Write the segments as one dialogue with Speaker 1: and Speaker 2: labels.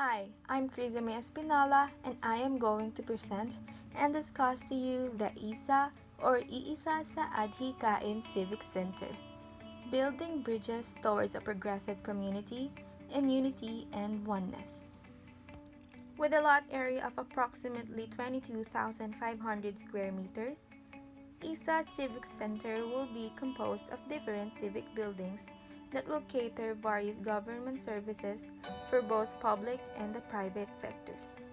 Speaker 1: Hi, I'm Kriza Espinola and I am going to present and discuss to you the I.S.A or Iisa sa Adhikain Civic Center, building bridges towards a progressive community in unity and oneness. With a lot area of approximately 22,500 square meters, I.S.A Civic Center will be composed of different civic buildings that will cater various government services for both public and the private sectors.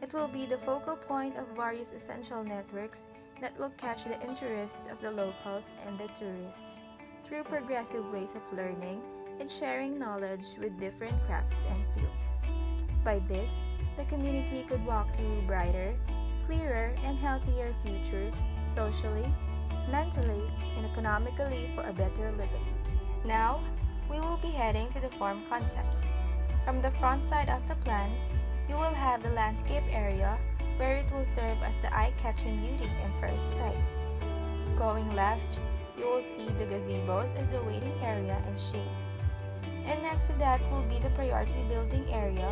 Speaker 1: It will be the focal point of various essential networks that will catch the interest of the locals and the tourists through progressive ways of learning and sharing knowledge with different crafts and fields. By this, the community could walk through a brighter, clearer, and healthier future socially, mentally, and economically for a better living. Now, we will be heading to the form concept. From the front side of the plan, you will have the landscape area where it will serve as the eye-catching beauty in first sight. Going left, you will see the gazebos as the waiting area and shade. And next to that will be the priority building area,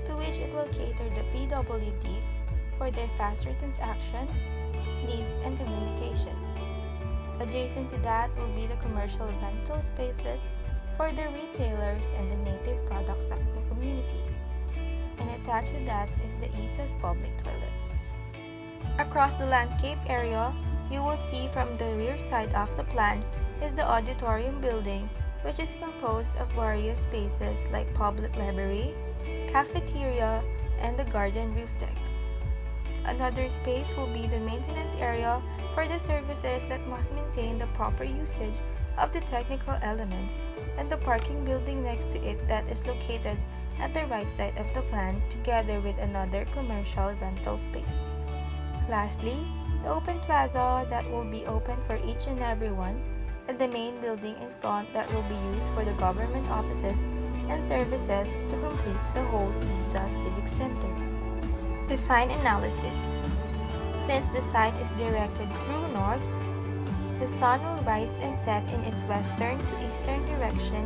Speaker 1: to which it will cater the PWDs for their faster transactions, needs, and communications. Adjacent to that will be the commercial rental spaces for the retailers and the native products of the community. And attached to that is the I.S.A's public toilets. Across the landscape area, you will see from the rear side of the plan is the auditorium building, which is composed of various spaces like public library, cafeteria, and the garden roof deck. Another space will be the maintenance area for the services that must maintain the proper usage of the technical elements, and the parking building next to it that is located at the right side of the plan together with another commercial rental space. Lastly, the open plaza that will be open for each and every one, and the main building in front that will be used for the government offices and services to complete the whole I.S.A Civic Center. Design analysis. Since the site is directed true north, the sun will rise and set in its western to eastern direction,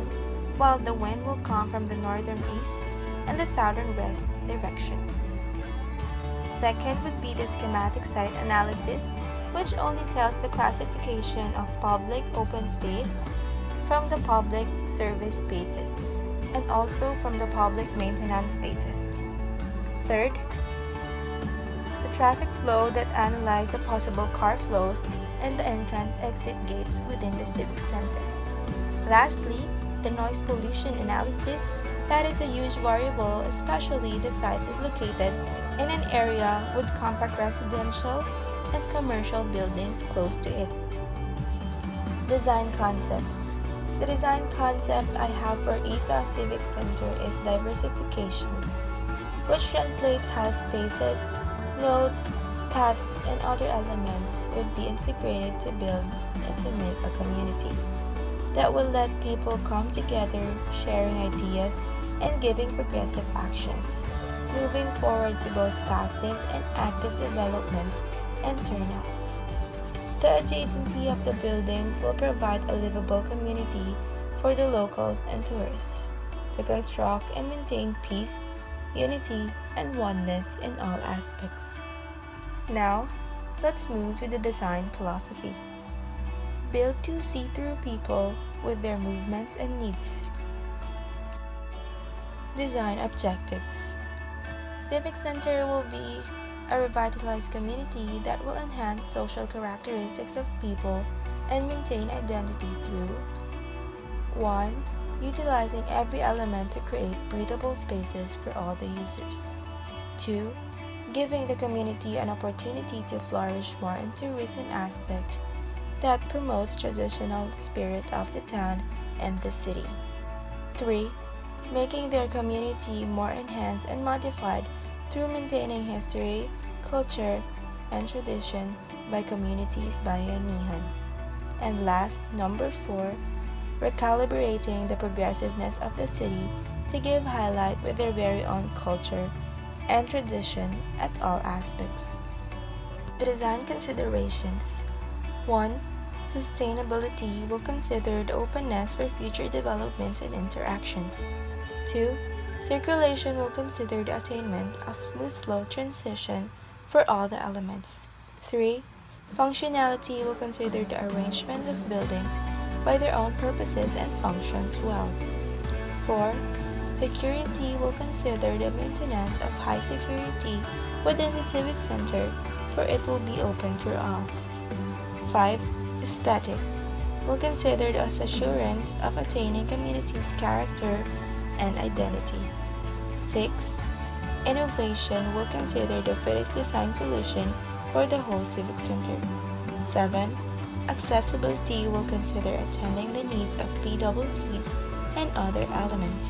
Speaker 1: while the wind will come from the northern east and the southern west directions. Second would be the schematic site analysis, which only tells the classification of public open space from the public service spaces, and also from the public maintenance spaces. Third, the traffic flow that analyzes the possible car flows and the entrance-exit gates within the Civic Center. Lastly, the noise pollution analysis, that is a huge variable, especially the site is located in an area with compact residential and commercial buildings close to it. Design concept. The design concept I have for I.S.A Civic Center is diversification, which translates how spaces, nodes, paths, and other elements would be integrated to build and to make a community that will let people come together, sharing ideas and giving progressive actions, moving forward to both passive and active developments and turnouts. The adjacency of the buildings will provide a livable community for the locals and tourists to construct and maintain peace, unity, and oneness in all aspects. Now, let's move to the design philosophy. Build to see through people with their movements and needs. Design objectives. Civic Center will be a revitalized community that will enhance social characteristics of people and maintain identity through 1. Utilizing every element to create breathable spaces for all the users. 2. Giving the community an opportunity to flourish more in tourism aspect that promotes traditional spirit of the town and the city. 3. Making their community more enhanced and modified through maintaining history, culture, and tradition by communities bayanihan. And last, number 4, recalibrating the progressiveness of the city to give highlight with their very own culture and tradition at all aspects. The design considerations. 1. Sustainability will consider the openness for future developments and interactions. 2. Circulation will consider the attainment of smooth flow transition for all the elements. 3. Functionality will consider the arrangement of buildings by their own purposes and functions well. 4. Security will consider the maintenance of high security within the Civic Center, for it will be open for all. 5. Aesthetic will consider the assurance of attaining community's character and identity. 6. Innovation will consider the fittest design solution for the whole Civic Center. 7. Accessibility will consider attending the needs of PWDs and other elements.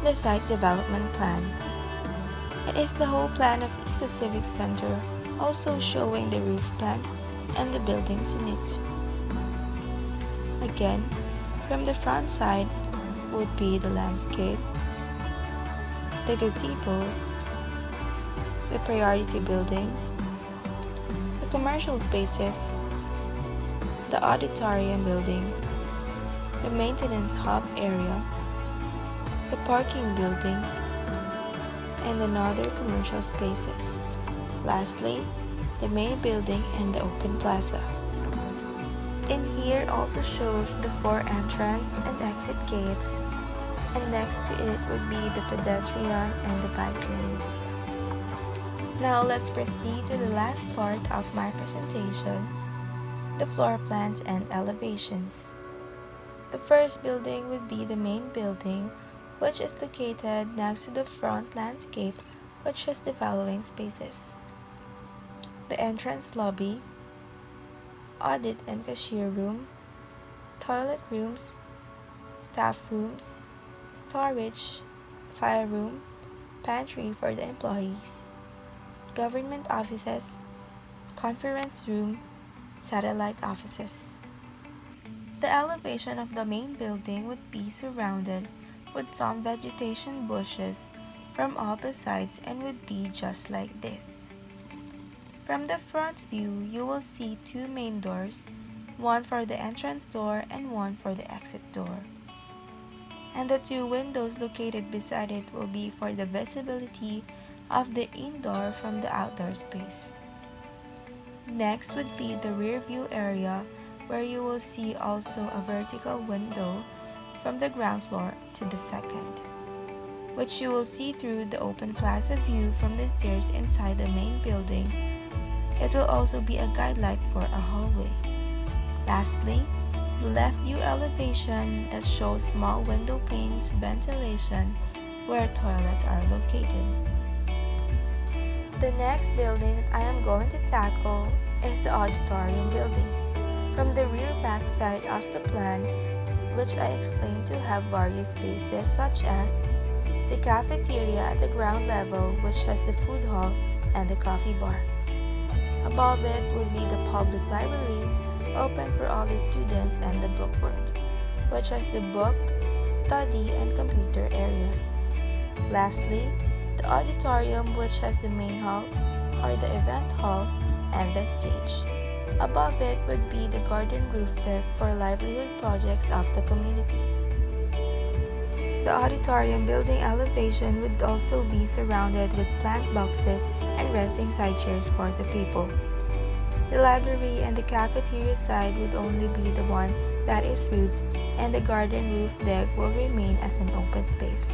Speaker 1: The Site Development Plan. It is the whole plan of I.S.A Civic Center, also showing the roof plan and the buildings in it. Again, from the front side would be the landscape, the gazebos, the priority building, the commercial spaces, the auditorium building, the maintenance hub area, the parking building, and another commercial spaces. Lastly, the main building and the open plaza. In here also shows the 4 entrance and exit gates, and next to it would be the pedestrian and the bike lane. Now let's proceed to the last part of my presentation, the floor plans and elevations. The first building would be the main building, which is located next to the front landscape, which has the following spaces: the entrance lobby, audit and cashier room, toilet rooms, staff rooms, storage, file room, pantry for the employees, government offices, conference room, satellite offices. The elevation of the main building would be surrounded with some vegetation bushes from all the sides and would be just like this. From the front view, you will see 2 main doors, one for the entrance door and one for the exit door. And the 2 windows located beside it will be for the visibility of the indoor from the outdoor space. Next would be the rear view area, where you will see also a vertical window from the ground floor to the second, which you will see through the open plaza view from the stairs inside the main building. It will also be a guide light for a hallway. Lastly, the left view elevation that shows small window panes ventilation where toilets are located. The next building that I am going to tackle is the auditorium building. From the rear back side of the plan, which I explained to have various spaces such as the cafeteria at the ground level, which has the food hall and the coffee bar. Above it would be the public library, open for all the students, and the bookworms, which has the book, study, and computer areas. Lastly, the auditorium, which has the main hall or the event hall and the stage. Above it would be the garden roof deck for livelihood projects of the community. The auditorium building elevation would also be surrounded with plant boxes and resting side chairs for the people. The library and the cafeteria side would only be the one that is roofed, and the garden roof deck will remain as an open space.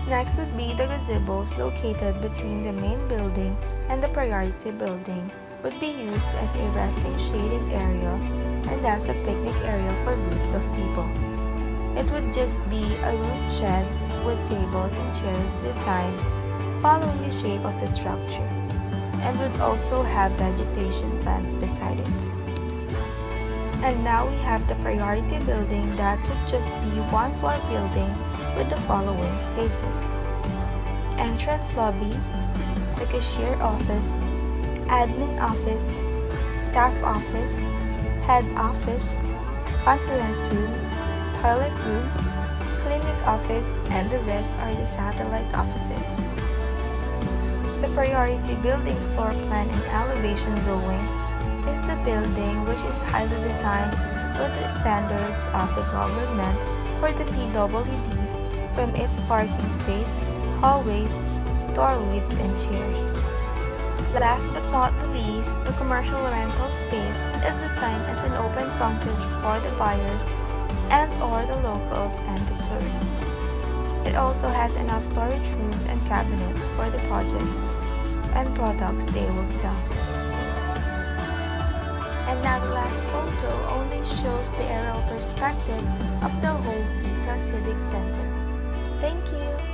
Speaker 1: Next would be the gazebos located between the main building and the priority building, would be used as a resting shaded area and as a picnic area for groups of people. It would just be a roof shed with tables and chairs designed following the shape of the structure, and would also have vegetation plants beside it. And now we have the priority building that would just be one floor building with the following spaces: entrance lobby, the cashier office, admin office, staff office, head office, conference room, toilet rooms, clinic office, and the rest are the satellite offices. The priority building's floor plan and elevation drawings is the building which is highly designed with the standards of the government for the PWDs from its parking space, hallways, doorways, and chairs. Last but not the least, the commercial rental space is designed as an open frontage for the buyers and/or the locals and the tourists. It also has enough storage rooms and cabinets for the projects and products they will sell. And now the last photo only shows the aerial perspective of the whole Iisa Civic Center. Thank you!